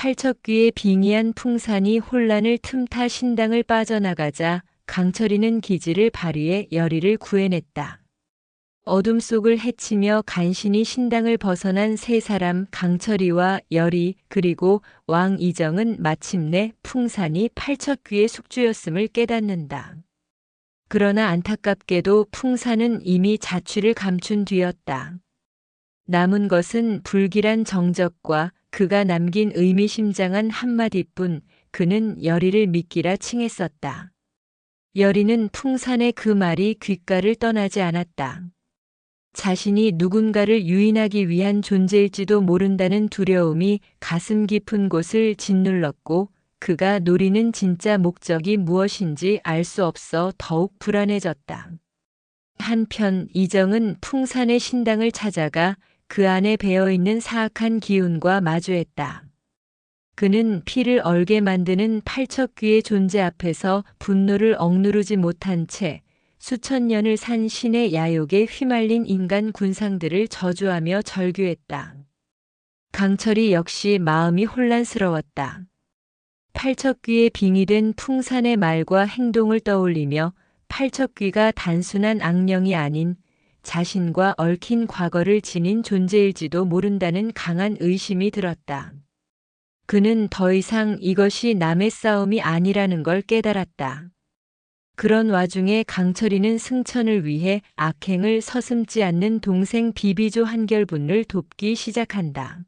팔척귀에 빙의한 풍산이 혼란을 틈타 신당을 빠져나가자 강철이는 기지를 발휘해 열의를 구해냈다. 어둠 속을 헤치며 간신히 신당을 벗어난 세 사람 강철이와 열의 그리고 왕 이정은 마침내 풍산이 팔척귀의 숙주였음을 깨닫는다. 그러나 안타깝게도 풍산은 이미 자취를 감춘 뒤였다. 남은 것은 불길한 정적과 그가 남긴 의미심장한 한마디뿐. 그는 열의를 믿기라 칭했었다. 열의는 풍산의 그 말이 귓가를 떠나지 않았다. 자신이 누군가를 유인하기 위한 존재일지도 모른다는 두려움이 가슴 깊은 곳을 짓눌렀고 그가 노리는 진짜 목적이 무엇인지 알 수 없어 더욱 불안해졌다. 한편 이정은 풍산의 신당을 찾아가 그 안에 배어있는 사악한 기운과 마주했다. 그는 피를 얼게 만드는 팔척귀의 존재 앞에서 분노를 억누르지 못한 채 수천 년을 산 신의 야욕에 휘말린 인간 군상들을 저주하며 절규했다. 강철이 역시 마음이 혼란스러웠다. 팔척귀에 빙의된 풍산의 말과 행동을 떠올리며 팔척귀가 단순한 악령이 아닌 자신과 얽힌 과거를 지닌 존재일지도 모른다는 강한 의심이 들었다. 그는 더 이상 이것이 남의 싸움이 아니라는 걸 깨달았다. 그런 와중에 강철이는 승천을 위해 악행을 서슴지 않는 동생 비비조 한결분을 돕기 시작한다.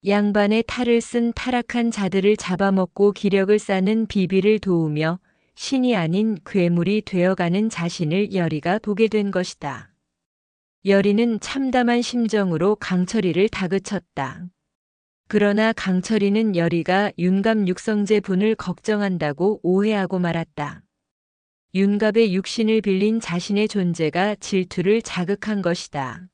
양반의 탈을 쓴 타락한 자들을 잡아먹고 기력을 쌓는 비비를 도우며 신이 아닌 괴물이 되어가는 자신을 열의가 보게 된 것이다. 열의는 참담한 심정으로 강철이를 다그쳤다. 그러나 강철이는 열의가 윤갑육성제 분을 걱정한다고 오해하고 말았다. 윤갑의 육신을 빌린 자신의 존재가 질투를 자극한 것이다.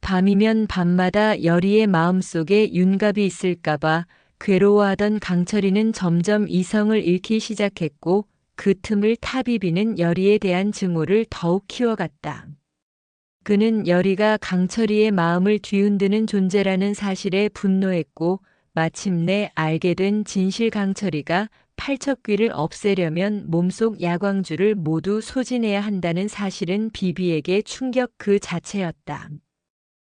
밤이면 밤마다 열의의 마음속에 윤갑이 있을까봐 괴로워하던 강철이는 점점 이성을 잃기 시작했고 그 틈을 타비비는 열의에 대한 증오를 더욱 키워갔다. 그는 열의가 강철이의 마음을 뒤흔드는 존재라는 사실에 분노했고 마침내 알게 된 진실 강철이가 팔척귀를 없애려면 몸속 야광주를 모두 소진해야 한다는 사실은 비비에게 충격 그 자체였다.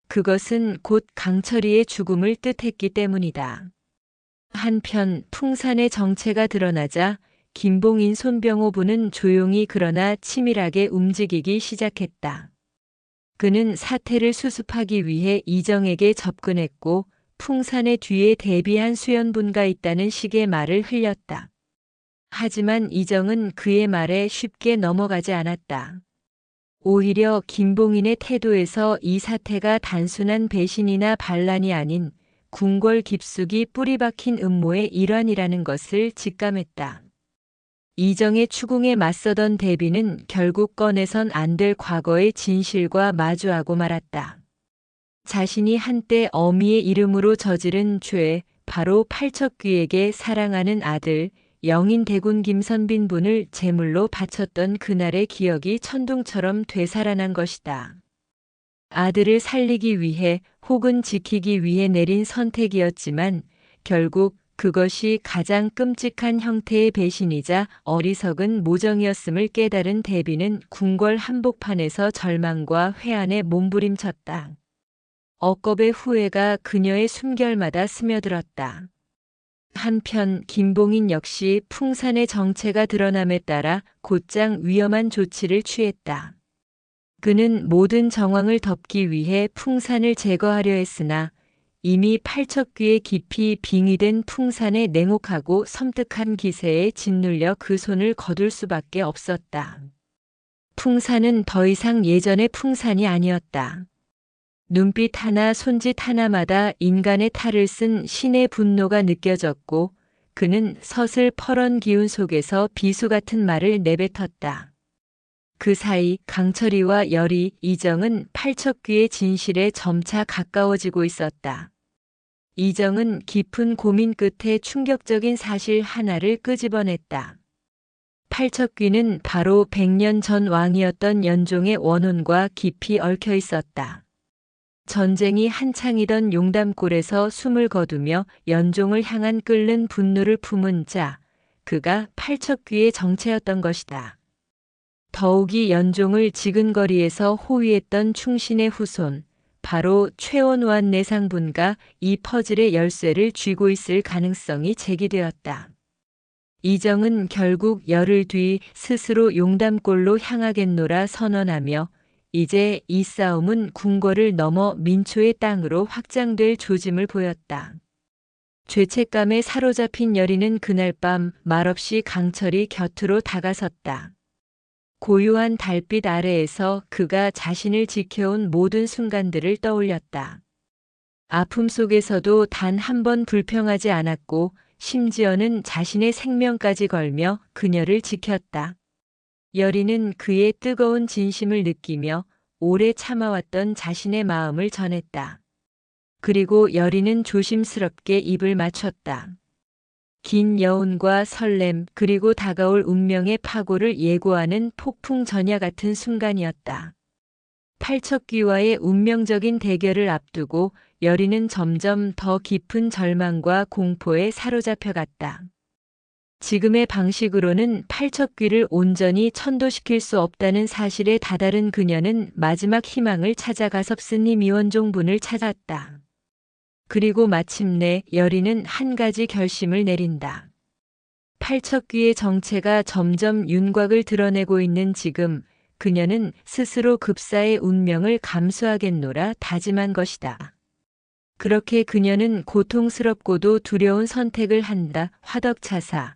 그것은 곧 강철이의 죽음을 뜻했기 때문이다. 한편 풍산의 정체가 드러나자 김봉인 손병호 부는 조용히 그러나 치밀하게 움직이기 시작했다. 그는 사태를 수습하기 위해 이정에게 접근했고 풍산의 뒤에 대비한 수연분가 있다는 식의 말을 흘렸다. 하지만 이정은 그의 말에 쉽게 넘어가지 않았다. 오히려 김봉인의 태도에서 이 사태가 단순한 배신이나 반란이 아닌 궁궐 깊숙이 뿌리 박힌 음모의 일환이라는 것을 직감했다. 이정의 추궁에 맞서던 대비는 결국 꺼내선 안 될 과거의 진실과 마주하고 말았다. 자신이 한때 어미의 이름으로 저지른 죄, 바로 팔척귀에게 사랑하는 아들 영인대군 김선빈 분을 제물로 바쳤던 그날의 기억이 천둥처럼 되살아난 것이다. 아들을 살리기 위해 혹은 지키기 위해 내린 선택이었지만 결국 그것이 가장 끔찍한 형태의 배신이자 어리석은 모정이었음을 깨달은 대비는 궁궐 한복판에서 절망과 회한에 몸부림쳤다. 억겁의 후회가 그녀의 숨결마다 스며들었다. 한편 김봉인 역시 풍산의 정체가 드러남에 따라 곧장 위험한 조치를 취했다. 그는 모든 정황을 덮기 위해 풍산을 제거하려 했으나 이미 팔척귀에 깊이 빙의된 풍산의 냉혹하고 섬뜩한 기세에 짓눌려 그 손을 거둘 수밖에 없었다. 풍산은 더 이상 예전의 풍산이 아니었다. 눈빛 하나 손짓 하나마다 인간의 탈을 쓴 신의 분노가 느껴졌고 그는 서슬퍼런 기운 속에서 비수 같은 말을 내뱉었다. 그 사이 강철이와 열의, 이정은 팔척귀의 진실에 점차 가까워지고 있었다. 이정은 깊은 고민 끝에 충격적인 사실 하나를 끄집어냈다. 팔척귀는 바로 100년 전 왕이었던 연종의 원혼과 깊이 얽혀 있었다. 전쟁이 한창이던 용담골에서 숨을 거두며 연종을 향한 끓는 분노를 품은 자, 그가 팔척귀의 정체였던 것이다. 더욱이 연종을 지근거리에서 호위했던 충신의 후손, 바로 최원완 내상분가 이 퍼즐의 열쇠를 쥐고 있을 가능성이 제기되었다. 이정은 결국 열흘 뒤 스스로 용담골로 향하겠노라 선언하며 이제 이 싸움은 궁궐을 넘어 민초의 땅으로 확장될 조짐을 보였다. 죄책감에 사로잡힌 여리는 그날 밤 말없이 강철이 곁으로 다가섰다. 고요한 달빛 아래에서 그가 자신을 지켜온 모든 순간들을 떠올렸다. 아픔 속에서도 단 한 번 불평하지 않았고 심지어는 자신의 생명까지 걸며 그녀를 지켰다. 여리는 그의 뜨거운 진심을 느끼며 오래 참아왔던 자신의 마음을 전했다. 그리고 여리는 조심스럽게 입을 맞췄다. 긴 여운과 설렘 그리고 다가올 운명의 파고를 예고하는 폭풍 전야 같은 순간이었다. 팔척귀와의 운명적인 대결을 앞두고 여리는 점점 더 깊은 절망과 공포에 사로잡혀갔다. 지금의 방식으로는 팔척귀를 온전히 천도시킬 수 없다는 사실에 다다른 그녀는 마지막 희망을 찾아가서 섭스님 이원종분을 찾았다. 그리고 마침내 여리는 한 가지 결심을 내린다. 팔척귀의 정체가 점점 윤곽을 드러내고 있는 지금 그녀는 스스로 급사의 운명을 감수하겠노라 다짐한 것이다. 그렇게 그녀는 고통스럽고도 두려운 선택을 한다. 화덕차사,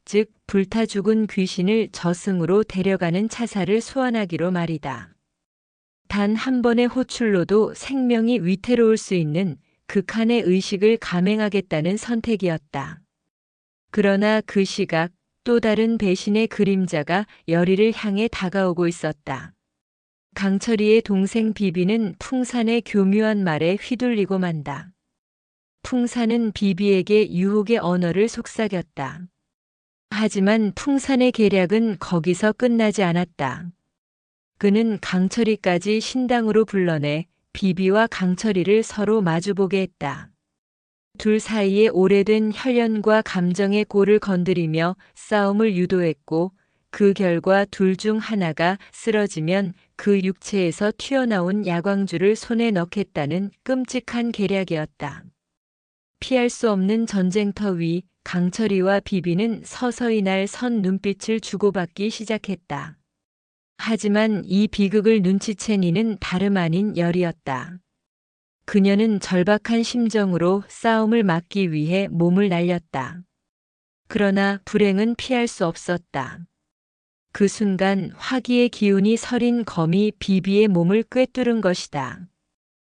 즉 불타 죽은 귀신을 저승으로 데려가는 차사를 소환하기로 말이다. 단 한 번의 호출로도 생명이 위태로울 수 있는 극한의 의식을 감행하겠다는 선택이었다. 그러나 그 시각 또 다른 배신의 그림자가 여리를 향해 다가오고 있었다. 강철이의 동생 비비는 풍산의 교묘한 말에 휘둘리고 만다. 풍산은 비비에게 유혹의 언어를 속삭였다. 하지만 풍산의 계략은 거기서 끝나지 않았다. 그는 강철이까지 신당으로 불러내 비비와 강철이를 서로 마주보게 했다. 둘 사이에 오래된 혈연과 감정의 골을 건드리며 싸움을 유도했고 그 결과 둘 중 하나가 쓰러지면 그 육체에서 튀어나온 야광줄을 손에 넣겠다는 끔찍한 계략이었다. 피할 수 없는 전쟁터 위 강철이와 비비는 서서히 날 선 눈빛을 주고받기 시작했다. 하지만 이 비극을 눈치챈 이는 다름 아닌 열이었다. 그녀는 절박한 심정으로 싸움을 막기 위해 몸을 날렸다. 그러나 불행은 피할 수 없었다. 그 순간 화기의 기운이 서린 검이 비비의 몸을 꿰뚫은 것이다.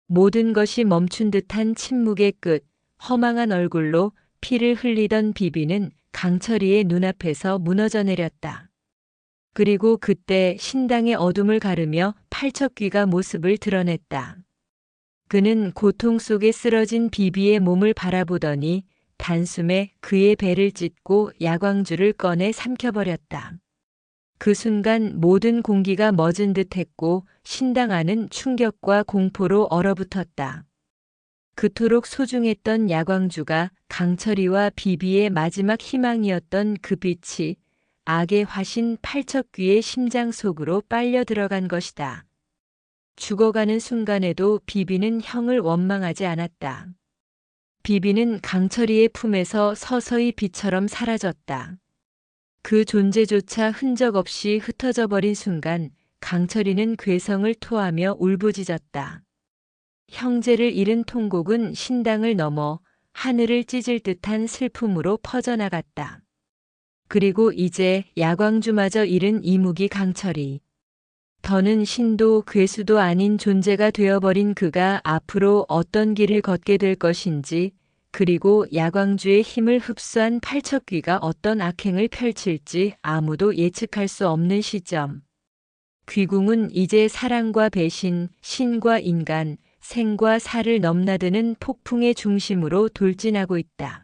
모든 것이 멈춘 듯한 침묵의 끝, 허망한 얼굴로 피를 흘리던 비비는 강철이의 눈앞에서 무너져 내렸다. 그리고 그때 신당의 어둠을 가르며 팔척귀가 모습을 드러냈다. 그는 고통 속에 쓰러진 비비의 몸을 바라보더니 단숨에 그의 배를 찢고 야광줄을 꺼내 삼켜버렸다. 그 순간 모든 공기가 멎은 듯했고 신당 안은 충격과 공포로 얼어붙었다. 그토록 소중했던 야광주가 강철이와 비비의 마지막 희망이었던 그 빛이 악의 화신 팔척귀의 심장 속으로 빨려 들어간 것이다. 죽어가는 순간에도 비비는 형을 원망하지 않았다. 비비는 강철이의 품에서 서서히 빛처럼 사라졌다. 그 존재조차 흔적 없이 흩어져 버린 순간 강철이는 괴성을 토하며 울부짖었다. 형제를 잃은 통곡은 신당을 넘어 하늘을 찢을 듯한 슬픔으로 퍼져나갔다. 그리고 이제 야광주마저 잃은 이무기 강철이. 더는 신도 괴수도 아닌 존재가 되어버린 그가 앞으로 어떤 길을 걷게 될 것인지, 그리고 야광주의 힘을 흡수한 팔척귀가 어떤 악행을 펼칠지 아무도 예측할 수 없는 시점. 귀궁은 이제 사랑과 배신, 신과 인간, 생과 사를 넘나드는 폭풍의 중심으로 돌진하고 있다.